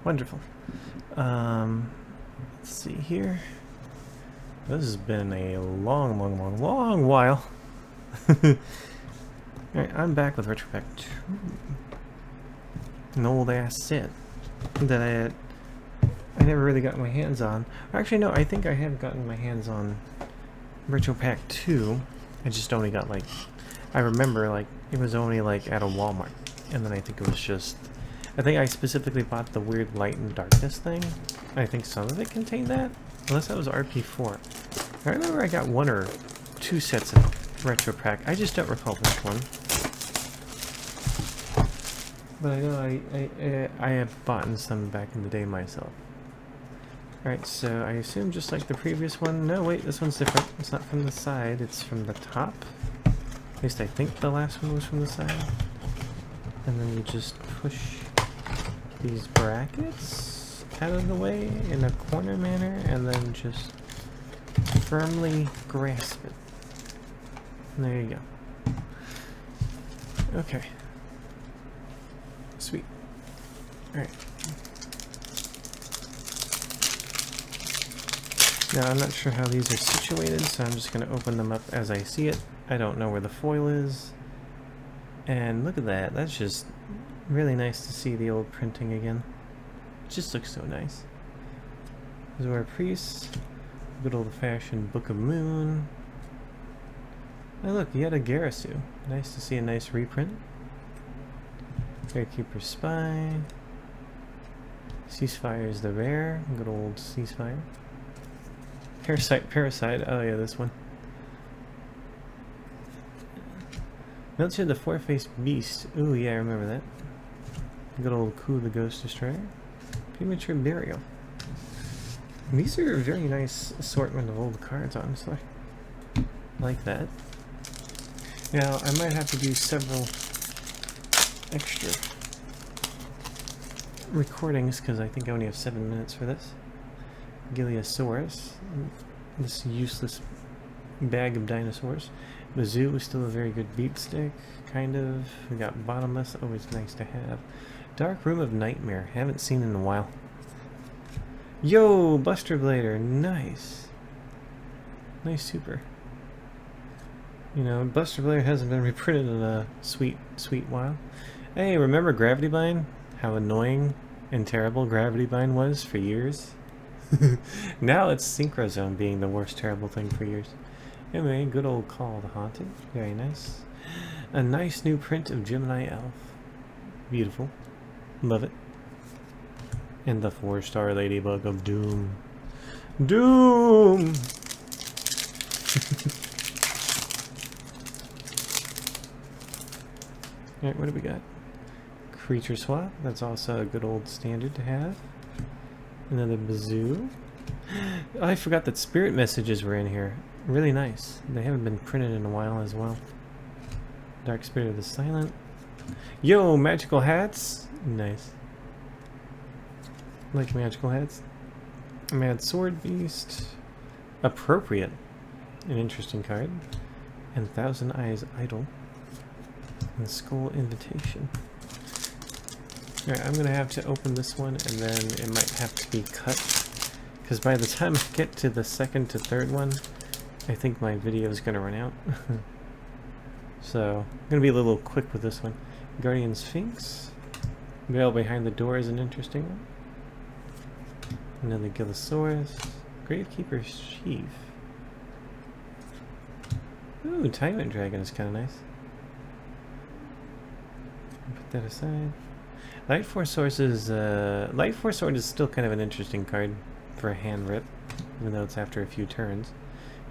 Wonderful. Let's see here. This has been a long while. Alright, I'm back with Reprint 2. An old ass set that I never really got my hands on. Actually, no, I think I have gotten my hands on Retro Pack 2. I just only got, like, I remember, like, it was only, like, at a Walmart. And then I think it was just, I think I specifically bought the weird light and darkness thing. I think some of it contained that. Unless that was RP4. I remember I got 1 or 2 sets of Retro Pack. I just don't recall which one. But I know I have bought some back in the day myself. Alright, so I assume just like the previous one. No, wait, this one's different. It's not from the side, it's from the top. At least I think the last one was from the side. And then you just push these brackets out of the way in a corner manner and then just firmly grasp it. And there you go. Okay. Sweet. Alright. Now, I'm not sure how these are situated, so I'm just going to open them up as I see it. I don't know where the foil is. And look at that. That's just really nice to see the old printing again. It just looks so nice. Zora Priest. Good old-fashioned Book of Moon. Oh, look, yet a Garasu. Nice to see a nice reprint. Fairkeeper Spy. Ceasefire is the rare. Good old Ceasefire. Parasite. Oh yeah, this one. Melchior the Four-Faced Beast. Ooh, yeah, I remember that. Good old Ku the Ghost Destroyer. Premature Burial. These are a very nice assortment of old cards, honestly. I like that. Now, I might have to do several extra recordings because I think I only have 7 minutes for this. Giliosaurus, this useless bag of dinosaurs. The zoo is still a very good beat stick, kind of. We got Bottomless, always nice to have. Dark Room of Nightmare, haven't seen in a while. Yo, Buster Blader, nice. Nice super. You know, Buster Blader hasn't been reprinted in a sweet while. Hey, remember Gravity Bind? How annoying and terrible Gravity Bind was for years? Now it's Synchrozone being the worst terrible thing for years. Anyway, good old Call the Haunted. Very nice. A nice new print of Gemini Elf. Beautiful. Love it. And the 4-star Ladybug of Doom. Doom! Alright, what do we got? Creature Swap. That's also a good old standard to have. Another Bazoo. Oh, I forgot that Spirit Messages were in here. Really nice. They haven't been printed in a while as well. Dark Spirit of the Silent. Yo, Magical Hats. Nice. Like magical hats. Mad Sword Beast. Appropriate. An interesting card. And Thousand Eyes Idol. And Skull Invitation. Alright, I'm gonna have to open this one and then it might have to be cut. Because by the time I get to the second to third one, I think my video is gonna run out. So, I'm gonna be a little quick with this one. Guardian Sphinx. Veil Behind the Door is an interesting one. Another Giliosaurus. Gravekeeper's Sheaf. Ooh, Tyrant Dragon is kind of nice. Put that aside. Light Force Sword is still kind of an interesting card for a hand rip, even though it's after a few turns.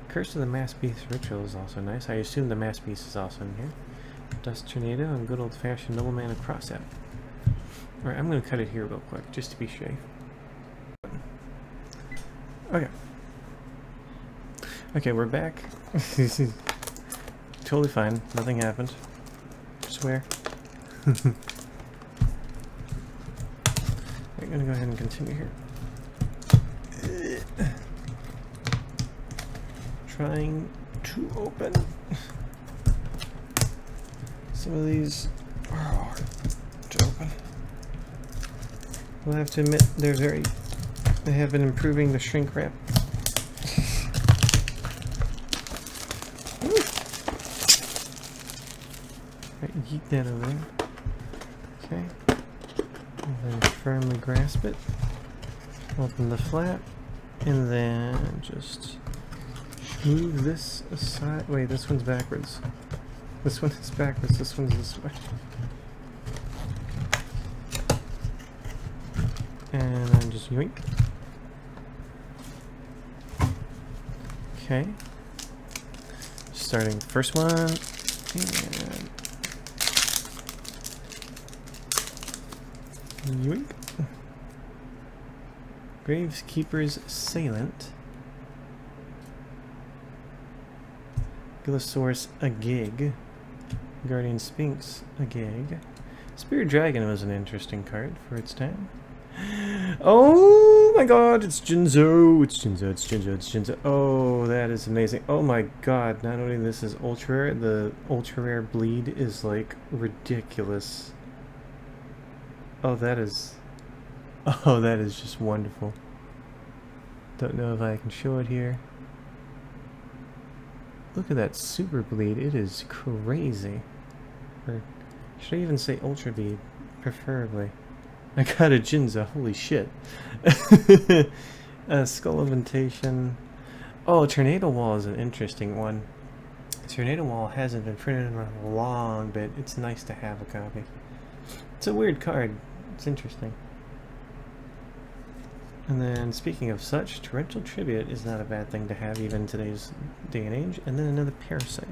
Curse of the Mass Beast Ritual is also nice. I assume the Mass Beast is also in here. Dust Tornado and good old-fashioned Nobleman of Crossout. Alright, I'm going to cut it here real quick, just to be safe. Okay. Okay, we're back. Totally fine. Nothing happened. Swear. I'm gonna go ahead and continue here. Trying to open. Some of these are hard to open. We'll have to admit they have been improving the shrink wrap. Right, yeet that over there. Okay. And then firmly grasp it. Open the flap. And then just move this aside. Wait, this one's backwards. This one is backwards. This one's this way. And then just yoink. Okay. Starting first one. And yoink. Gravekeeper's Assailant. Gillosaurus a gig. Guardian Sphinx a gig. Spirit Dragon was an interesting card for its time. Oh my god, it's Jinzo! It's Jinzo, it's Jinzo, it's Jinzo. Oh, that is amazing. Oh my god, not only this is ultra rare, the ultra rare bleed is like ridiculous. Oh, that is... Oh, that is just wonderful. Don't know if I can show it here. Look at that super bleed, it is crazy. Or should I even say ultra bleed, preferably. I got a Jinza, holy shit. Skull Invitation. Oh, Tornado Wall is an interesting one. Tornado Wall hasn't been printed in a long bit. It's nice to have a copy. It's a weird card. It's interesting. And then, speaking of such, Torrential Tribute is not a bad thing to have even in today's day and age. And then another Parasite.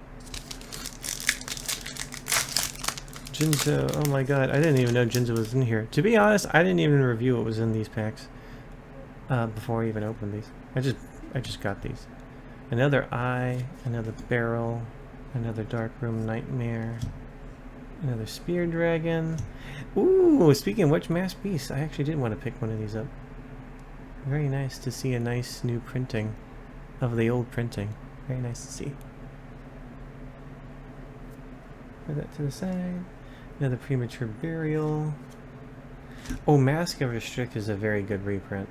Jinzo, oh my god, I didn't even know Jinzo was in here. To be honest, I didn't even review what was in these packs before I even opened these. I just got these. Another Eye, another Barrel, another Darkroom Nightmare, another Spear Dragon. Ooh, speaking of which, Mass Beast, I actually did want to pick one of these up. Very nice to see a nice new printing of the old printing. Very nice to see. Put that to the side. Another Premature Burial. Oh, Mask of Restrict is a very good reprint.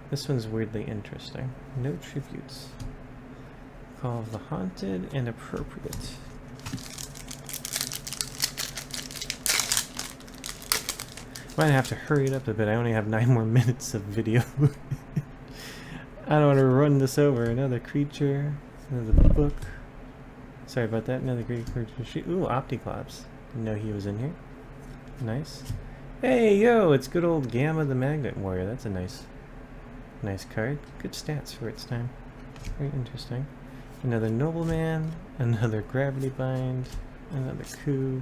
This one's weirdly interesting. No tributes. Call of the Haunted and Appropriate. Might have to hurry it up a bit. I only have 9 more minutes of video. I don't want to run this over. Another creature. Another book. Sorry about that. Another great creature. Ooh, Opticlops. Didn't know he was in here. Nice. Hey, yo! It's good old Gamma the Magnet Warrior. That's a nice card. Good stats for its time. Very interesting. Another Nobleman. Another Gravity Bind. Another Coup.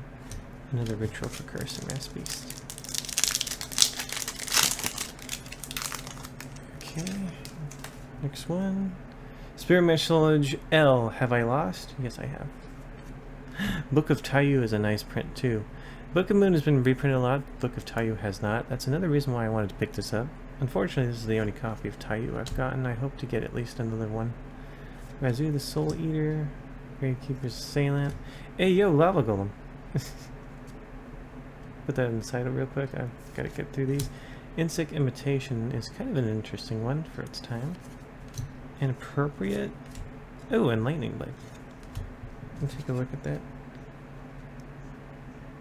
Another Ritual Precursor Mass Beast. Okay. Next one. Spirit Message L. Have I lost? Yes, I have. Book of Taiyu is a nice print too. Book of Moon has been reprinted a lot. Book of Taiyu has not. That's another reason why I wanted to pick this up. Unfortunately, this is the only copy of Taiyu I've gotten. I hope to get at least another one. Razu the Soul Eater. Gravekeeper's Assailant. Hey, yo, Lava Golem. Put that inside it real quick. I've got to get through these. Insect Imitation is kind of an interesting one for its time. Inappropriate. Oh, and Lightning Blade. Let's take a look at that.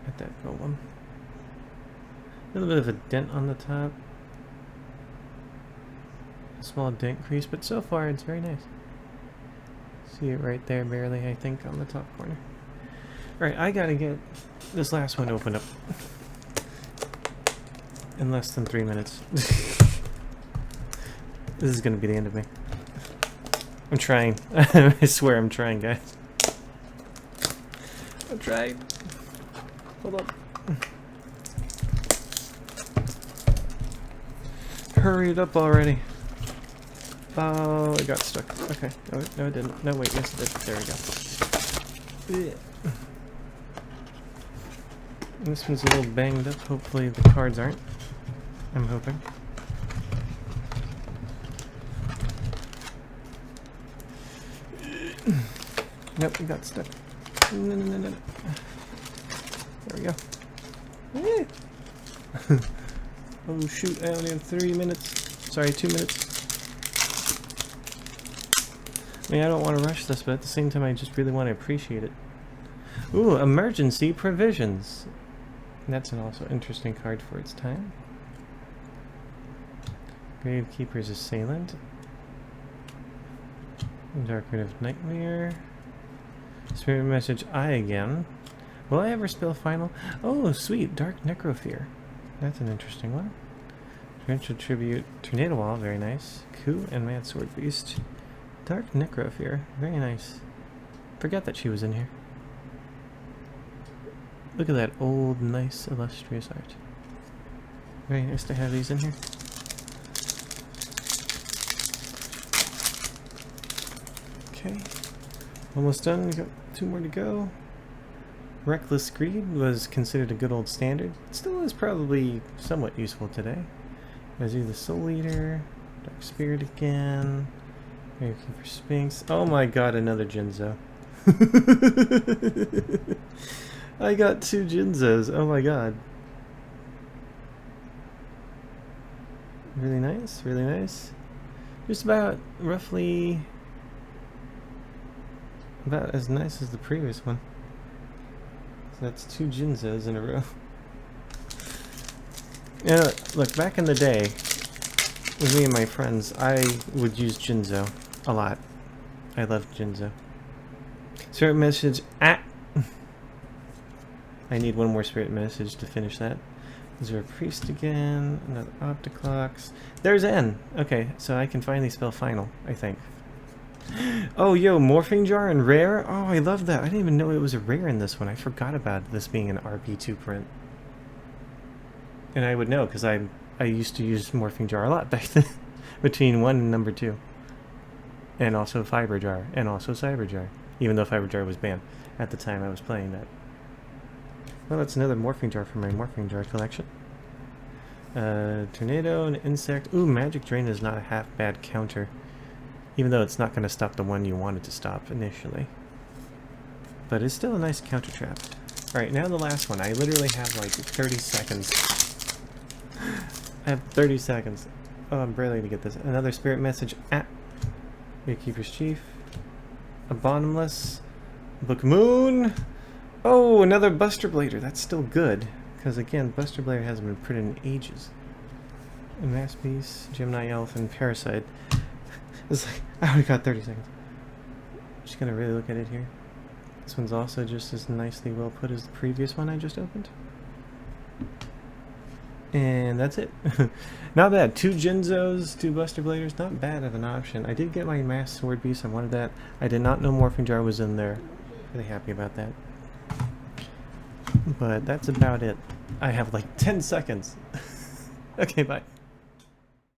At that golem. A little bit of a dent on the top. A small dent crease, but so far it's very nice. See it right there, barely, I think, on the top corner. Alright, I gotta get this last one opened up. In less than 3 minutes. This is gonna be the end of me. I'm trying. I swear I'm trying, guys. I'm trying. Hold on. Hurry it up already. Oh, it got stuck. Okay. No, it didn't. No, wait. Yes, it did. There we go. Yeah. This one's a little banged up. Hopefully the cards aren't. I'm hoping. Nope, we got stuck. No. There we go. Oh shoot, I only have 3 minutes. Sorry, 2 minutes. I mean, I don't want to rush this, but at the same time, I just really want to appreciate it. Ooh, emergency provisions. That's an also interesting card for its time. Gravekeeper's Assailant. Dark Rid of Nightmare. Spirit Message Eye again. Will I ever spell Final? Oh, sweet. Dark Necrofear. That's an interesting one. Torrential Tribute. Tornado Wall. Very nice. Coup and Mad Sword Beast. Dark Necrofear. Very nice. Forgot that she was in here. Look at that old, nice, illustrious art. Very nice to have these in here. Okay. Almost done. We got 2 more to go. Reckless Greed was considered a good old standard. It still is probably somewhat useful today. As the Soul Eater. Dark Spirit again. Gravekeeper Sphinx. Oh my god, another Jinzo. I got 2 Jinzos. Oh my god. Really nice, really nice. Just about roughly about as nice as the previous one. So that's 2 Jinzos in a row. You know, look, back in the day, with me and my friends, I would use Jinzo a lot. I loved Jinzo. Spirit Message at. I need 1 more Spirit Message to finish that. Is there a Priest again? Another Opticlox. There's N! Okay, so I can finally spell Final, I think. Oh, yo, Morphing Jar and Rare? Oh, I love that. I didn't even know it was a rare in this one. I forgot about this being an RP2 print. And I would know, because I used to use Morphing Jar a lot back then. Between 1 and number 2. And also Fiber Jar. And also Cyber Jar. Even though Fiber Jar was banned at the time I was playing that. Well, that's another Morphing Jar from my Morphing Jar collection. Tornado, an Insect. Ooh, Magic Drain is not a half bad counter. Even though it's not going to stop the one you wanted to stop initially. But it's still a nice counter trap. Alright, now the last one. I literally have like 30 seconds. I have 30 seconds. Oh, I'm barely going to get this. Another Spirit Message at Gatekeeper's Chief. A Bottomless. Book Moon. Oh, another Buster Blader. That's still good. Because again, Buster Blader hasn't been printed in ages. A Masterpiece, Gemini Elf, and Parasite. It's like, I only got 30 seconds. Just gonna really look at it here. This one's also just as nicely well put as the previous one I just opened. And that's it. Not bad. 2 Jinzos, 2 Buster Bladers. Not bad of an option. I did get my Masked Sword Beast. I wanted that. I did not know Morphing Jar was in there. Really happy about that. But that's about it. I have like 10 seconds. Okay, bye.